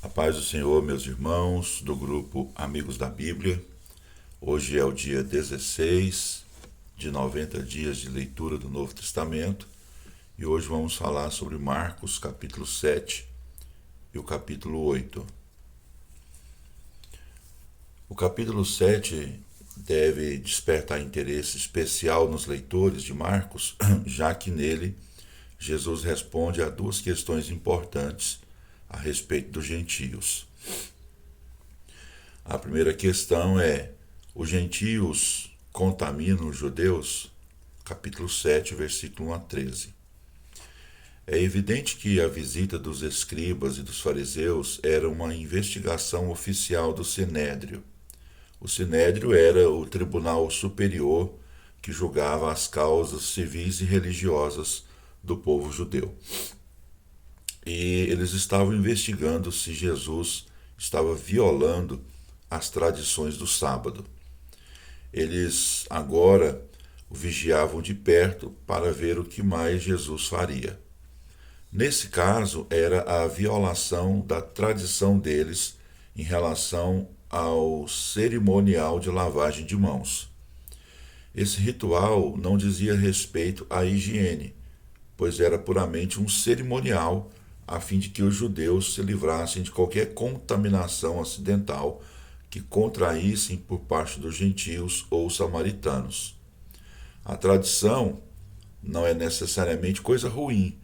A paz do Senhor, meus irmãos, do grupo Amigos da Bíblia. Hoje é o dia 16 de 90 dias de leitura do Novo Testamento e hoje vamos falar sobre Marcos, capítulo 7 e o capítulo 8. O capítulo 7 deve despertar interesse especial nos leitores de Marcos, já que nele Jesus responde a duas questões importantes a respeito dos gentios. A primeira questão é: os gentios contaminam os judeus? Capítulo 7, versículo 1 a 13. É evidente que a visita dos escribas e dos fariseus era uma investigação oficial do Sinédrio. O Sinédrio era o tribunal superior que julgava as causas civis e religiosas do povo judeu. E eles estavam investigando se Jesus estava violando as tradições do sábado. Eles agora o vigiavam de perto para ver o que mais Jesus faria. Nesse caso, era a violação da tradição deles em relação ao cerimonial de lavagem de mãos. Esse ritual não dizia respeito à higiene, pois era puramente um cerimonial a fim de que os judeus se livrassem de qualquer contaminação acidental que contraíssem por parte dos gentios ou samaritanos. A tradição não é necessariamente coisa ruim,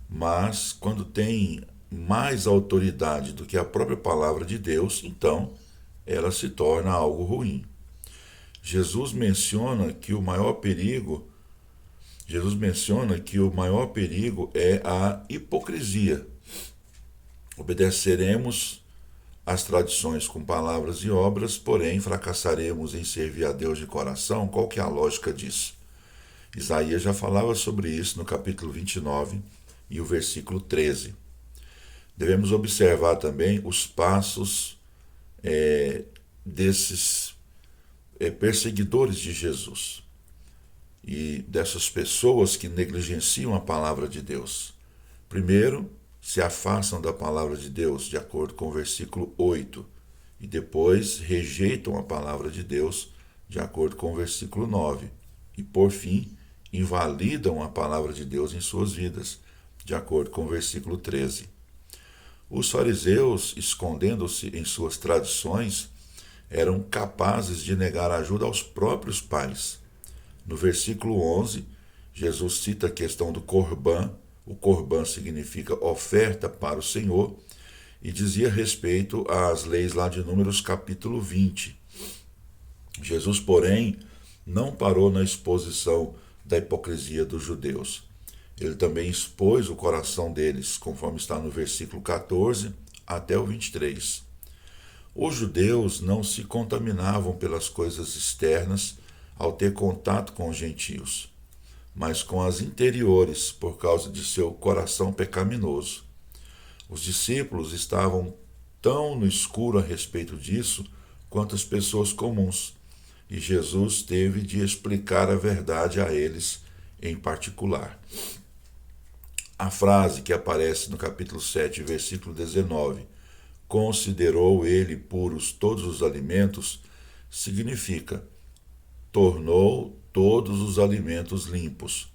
mas quando tem mais autoridade do que a própria palavra de Deus, então ela se torna algo ruim. Jesus menciona que o maior perigo é a hipocrisia. Obedeceremos às tradições com palavras e obras, porém fracassaremos em servir a Deus de coração. Qual que é a lógica disso? Isaías já falava sobre isso no capítulo 29 e o versículo 13. Devemos observar também os passos desses perseguidores de Jesus e dessas pessoas que negligenciam a palavra de Deus. Primeiro, se afastam da palavra de Deus, de acordo com o versículo 8, e depois rejeitam a palavra de Deus, de acordo com o versículo 9, e por fim, invalidam a palavra de Deus em suas vidas, de acordo com o versículo 13. Os fariseus, escondendo-se em suas tradições, eram capazes de negar ajuda aos próprios pais. No versículo 11, Jesus cita a questão do Corban. O Corban significa oferta para o Senhor e dizia respeito às leis lá de Números capítulo 20. Jesus, porém, não parou na exposição da hipocrisia dos judeus. Ele também expôs o coração deles, conforme está no versículo 14 até o 23. Os judeus não se contaminavam pelas coisas externas ao ter contato com os gentios, mas com as interiores, por causa de seu coração pecaminoso. Os discípulos estavam tão no escuro a respeito disso quanto as pessoas comuns, e Jesus teve de explicar a verdade a eles em particular. A frase que aparece no capítulo 7, versículo 19, considerou ele puros todos os alimentos, significa: tornou todos os alimentos limpos.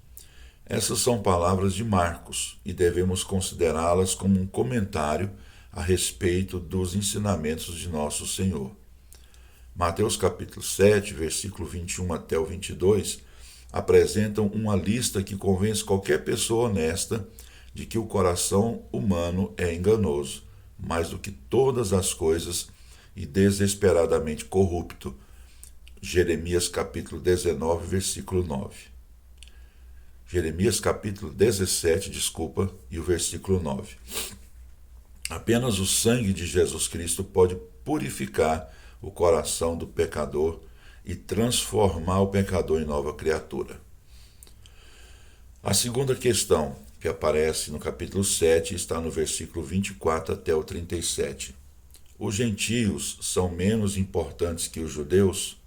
Essas são palavras de Marcos e devemos considerá-las como um comentário a respeito dos ensinamentos de nosso Senhor. Mateus capítulo 7, versículo 21 até o 22, apresentam uma lista que convence qualquer pessoa honesta de que o coração humano é enganoso, mais do que todas as coisas, e desesperadamente corrupto. Jeremias capítulo 19, versículo 9. Jeremias capítulo 17, e o versículo 9. Apenas o sangue de Jesus Cristo pode purificar o coração do pecador e transformar o pecador em nova criatura. A segunda questão que aparece no capítulo 7 está no versículo 24 até o 37. Os gentios são menos importantes que os judeus?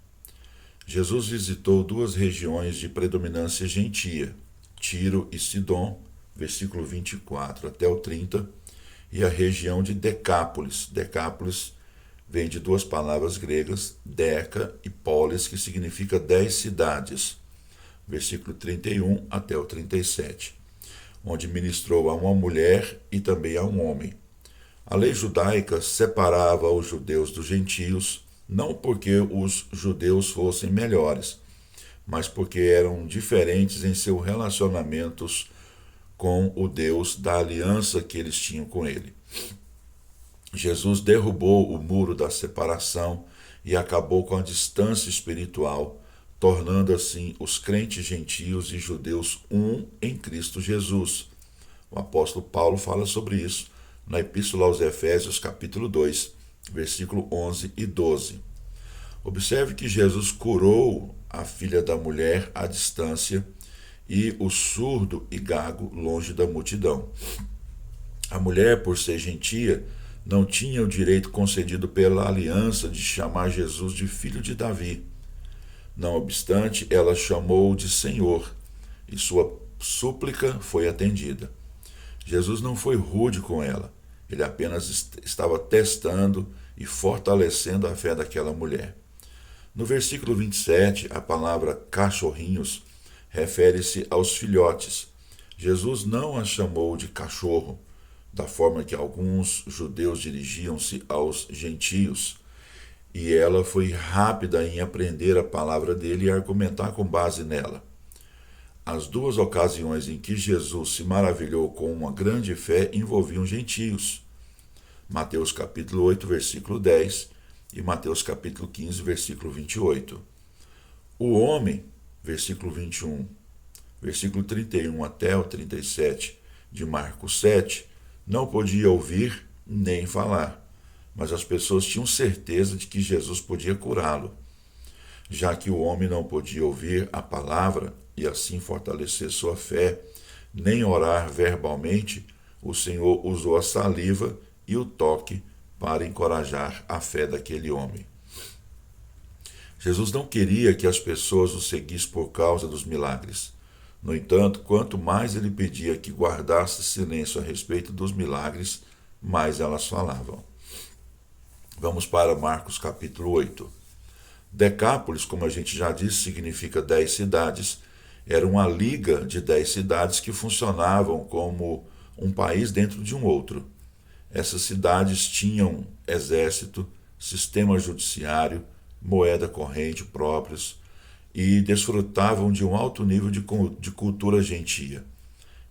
Jesus visitou duas regiões de predominância gentia, Tiro e Sidom, versículo 24 até o 30, e a região de Decápolis. Decápolis vem de duas palavras gregas, deca e polis, que significa 10 cidades. Versículo 31 até o 37. Onde ministrou a uma mulher e também a um homem. A lei judaica separava os judeus dos gentios, não porque os judeus fossem melhores, mas porque eram diferentes em seus relacionamentos com o Deus da aliança que eles tinham com ele. Jesus derrubou o muro da separação e acabou com a distância espiritual, tornando assim os crentes gentios e judeus um em Cristo Jesus. O apóstolo Paulo fala sobre isso na Epístola aos Efésios, capítulo 2, versículo 11 e 12. Observe que Jesus curou a filha da mulher à distância e o surdo e gago longe da multidão. A mulher, por ser gentia, não tinha o direito concedido pela aliança de chamar Jesus de filho de Davi. Não obstante, ela chamou-o de Senhor, e sua súplica foi atendida. Jesus não foi rude com ela, ele apenas estava testando e fortalecendo a fé daquela mulher. No versículo 27, a palavra cachorrinhos refere-se aos filhotes. Jesus não a chamou de cachorro, da forma que alguns judeus dirigiam-se aos gentios, e ela foi rápida em aprender a palavra dele e argumentar com base nela. As duas ocasiões em que Jesus se maravilhou com uma grande fé envolviam gentios. Mateus capítulo 8, versículo 10 e Mateus capítulo 15, versículo 28. O homem, versículo 21, versículo 31 até o 37 de Marcos 7, não podia ouvir nem falar, mas as pessoas tinham certeza de que Jesus podia curá-lo. Já que o homem não podia ouvir a palavra e assim fortalecer sua fé, nem orar verbalmente, o Senhor usou a saliva e o toque para encorajar a fé daquele homem. Jesus não queria que as pessoas o seguissem por causa dos milagres. No entanto, quanto mais ele pedia que guardasse silêncio a respeito dos milagres, mais elas falavam. Vamos para Marcos capítulo 8. Decápolis, como a gente já disse, significa 10 cidades. Era uma liga de 10 cidades que funcionavam como um país dentro de um outro. Essas cidades tinham exército, sistema judiciário, moeda corrente próprios e desfrutavam de um alto nível de cultura gentia.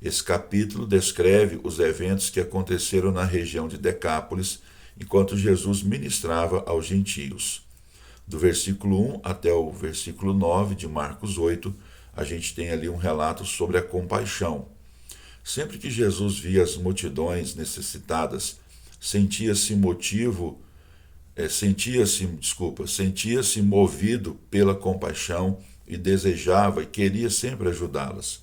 Esse capítulo descreve os eventos que aconteceram na região de Decápolis enquanto Jesus ministrava aos gentios. Do versículo 1 até o versículo 9 de Marcos 8, a gente tem ali um relato sobre a compaixão. Sempre que Jesus via as multidões necessitadas, sentia-se movido pela compaixão e desejava e queria sempre ajudá-las.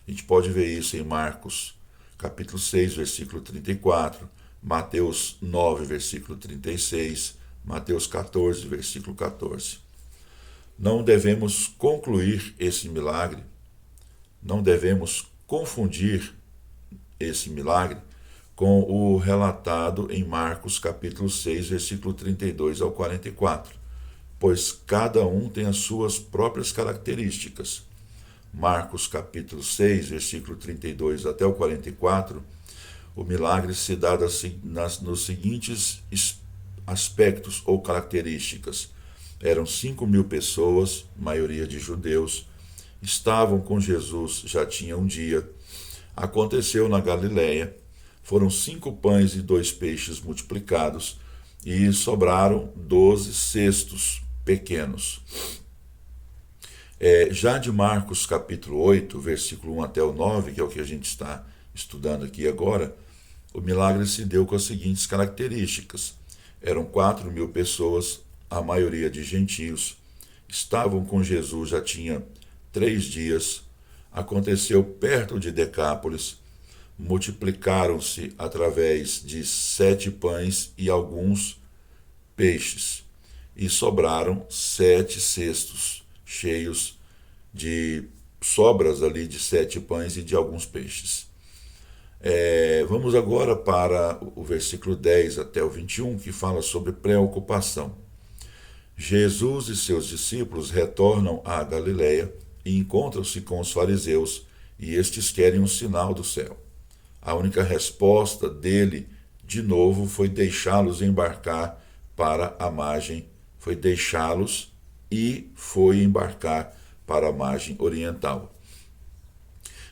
A gente pode ver isso em Marcos, capítulo 6, versículo 34, Mateus 9, versículo 36, Mateus 14, versículo 14. Não devemos concluir esse milagre, não devemos confundir esse milagre com o relatado em Marcos capítulo 6, versículo 32 ao 44, pois cada um tem as suas próprias características. Marcos capítulo 6, versículo 32 até o 44, o milagre se dá nos seguintes aspectos ou características. Eram 5.000 pessoas, maioria de judeus, estavam com Jesus já tinha um dia. Aconteceu na Galileia, foram 5 pães e 2 peixes multiplicados, e sobraram 12 cestos pequenos. Já de Marcos capítulo 8, versículo 1 até o 9, que é o que a gente está estudando aqui agora, o milagre se deu com as seguintes características. Eram 4.000 pessoas, a maioria de gentios, estavam com Jesus já tinha 3 dias, aconteceu perto de Decápolis, multiplicaram-se através de 7 pães e alguns peixes, e sobraram 7 cestos cheios de sobras ali de 7 pães e de alguns peixes. Vamos agora para o versículo 10 até o 21, que fala sobre preocupação. Jesus e seus discípulos retornam à Galiléia e encontram-se com os fariseus, e estes querem um sinal do céu. A única resposta dele, de novo, foi deixá-los embarcar para a margem, foi deixá-los e foi embarcar para a margem oriental.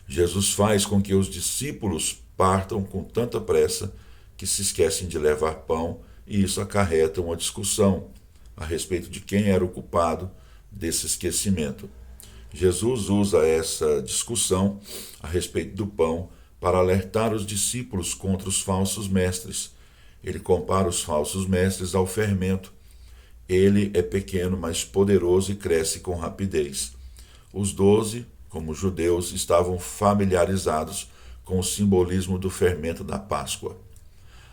Jesus faz com que os discípulos partam com tanta pressa que se esquecem de levar pão, e isso acarreta uma discussão a respeito de quem era o culpado desse esquecimento. Jesus usa essa discussão a respeito do pão para alertar os discípulos contra os falsos mestres. Ele compara os falsos mestres ao fermento. Ele é pequeno, mas poderoso e cresce com rapidez. Os 12, como judeus, estavam familiarizados com o simbolismo do fermento da Páscoa.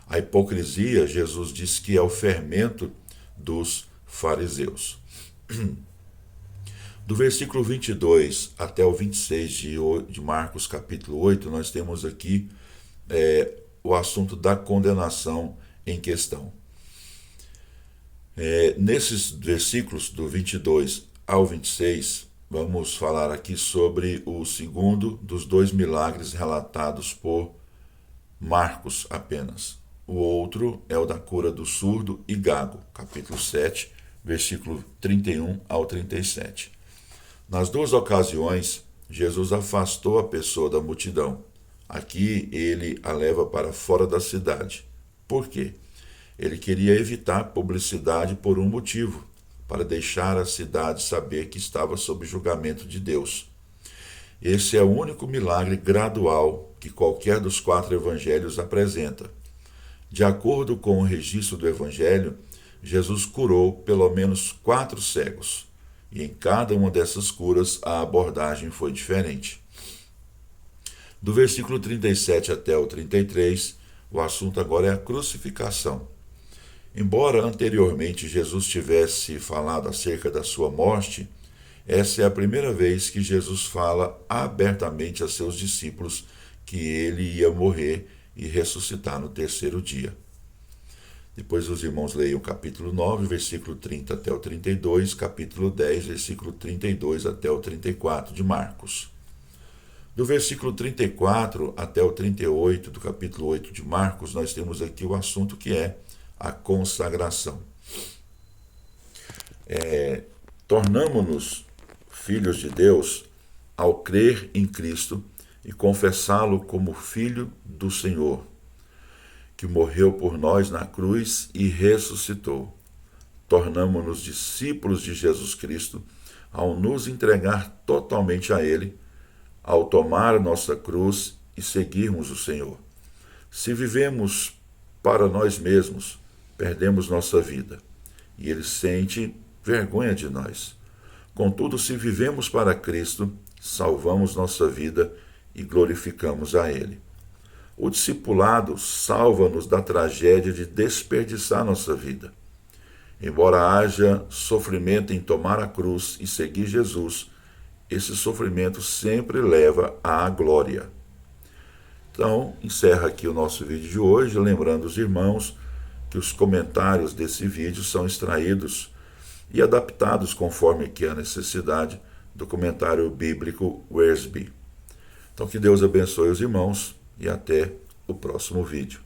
A hipocrisia, Jesus diz que é o fermento dos fariseus. Do versículo 22 até o 26 de Marcos capítulo 8, nós temos aqui o assunto da condenação em questão. Nesses versículos do 22 ao 26, vamos falar aqui sobre o segundo dos dois milagres relatados por Marcos apenas. O outro é o da cura do surdo e gago, capítulo 7, versículo 31 ao 37. Nas duas ocasiões, Jesus afastou a pessoa da multidão. Aqui ele a leva para fora da cidade. Por quê? Ele queria evitar publicidade por um motivo, para deixar a cidade saber que estava sob julgamento de Deus. Esse é o único milagre gradual que qualquer dos 4 evangelhos apresenta. De acordo com o registro do evangelho, Jesus curou pelo menos 4 cegos, e em cada uma dessas curas a abordagem foi diferente. Do versículo 37 até o 33, o assunto agora é a crucificação. Embora anteriormente Jesus tivesse falado acerca da sua morte, essa é a primeira vez que Jesus fala abertamente a seus discípulos que ele ia morrer e ressuscitar no 3º dia. Depois os irmãos leiam o capítulo 9, versículo 30 até o 32, capítulo 10, versículo 32 até o 34 de Marcos. Do versículo 34 até o 38 do capítulo 8 de Marcos, nós temos aqui o assunto que é a consagração. Tornamo-nos filhos de Deus ao crer em Cristo e confessá-lo como Filho do Senhor, que morreu por nós na cruz e ressuscitou. Tornamo-nos discípulos de Jesus Cristo ao nos entregar totalmente a Ele, ao tomar nossa cruz e seguirmos o Senhor. Se vivemos para nós mesmos, perdemos nossa vida, e Ele sente vergonha de nós. Contudo, se vivemos para Cristo, salvamos nossa vida e glorificamos a Ele. O discipulado salva-nos da tragédia de desperdiçar nossa vida. Embora haja sofrimento em tomar a cruz e seguir Jesus, esse sofrimento sempre leva à glória. Então, encerra aqui o nosso vídeo de hoje, lembrando os irmãos que os comentários desse vídeo são extraídos e adaptados conforme que a necessidade do comentário bíblico Wiersbe. Então, que Deus abençoe os irmãos e até o próximo vídeo.